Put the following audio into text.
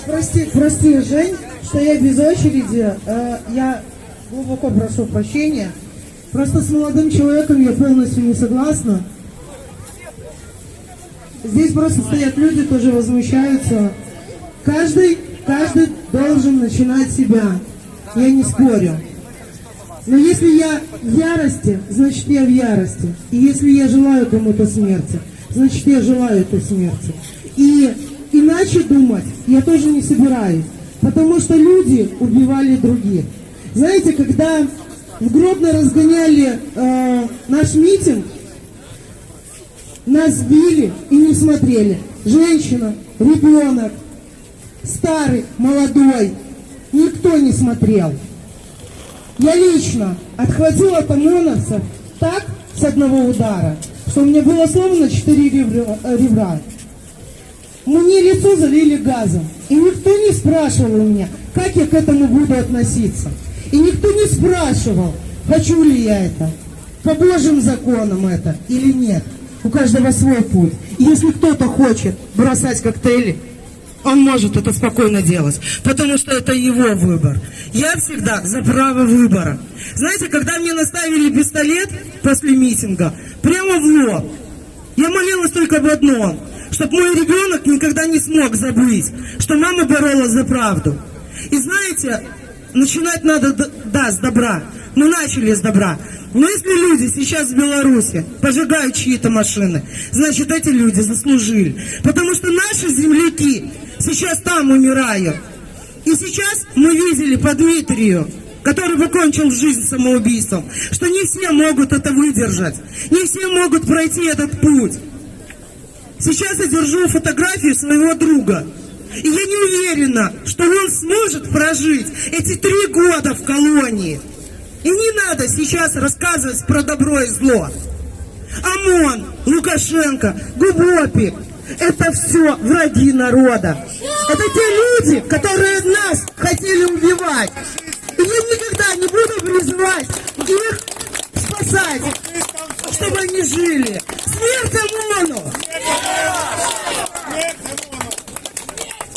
Прости, Жень, что я без очереди. Я глубоко прошу прощения. Просто с молодым человеком я полностью не согласна. Здесь просто стоят люди, тоже возмущаются. Каждый должен начинать с себя. Я не спорю. Но если я в ярости, значит я в ярости. И если я желаю кому-то смерти, значит я желаю этой смерти. И иначе думать я тоже не собираюсь. Потому что люди убивали других. Знаете, когда в Гродно разгоняли наш митинг, нас били и не смотрели. Женщина, ребенок, старый, молодой. Никто не смотрел. Я лично отхватила от ОМОНовцев так с одного удара, что у меня было сломано 4 ребра. Мне лицо залили газом. И никто не спрашивал у меня, как я к этому буду относиться. И никто не спрашивал, хочу ли я это, по Божьим законам это или нет. У каждого свой путь. И если кто-то хочет бросать коктейли, он может это спокойно делать, потому что это его выбор. Я всегда за право выбора. Знаете, когда мне наставили пистолет после митинга, прямо в лоб, я молилась только об одном, чтобы мой ребенок никогда не смог забыть, что мама боролась за правду. И знаете, начинать надо, да, с добра. Мы начали с добра. Но если люди сейчас в Беларуси поджигают чьи-то машины, значит, эти люди заслужили. Потому что наши земляки сейчас там умирают. И сейчас мы видели по Дмитрию, который покончил жизнь самоубийством, что не все могут это выдержать. Не все могут пройти этот путь. Сейчас я держу фотографию своего друга. И я не уверена, что он сможет прожить эти 3 года в колонии. И не надо сейчас рассказывать про добро и зло. ОМОН, Лукашенко, Губопик – это все враги народа. Это те люди, которые нас хотели убивать. И я никогда не буду призывать их спасать, чтобы они жили. Смерть ОМОНу!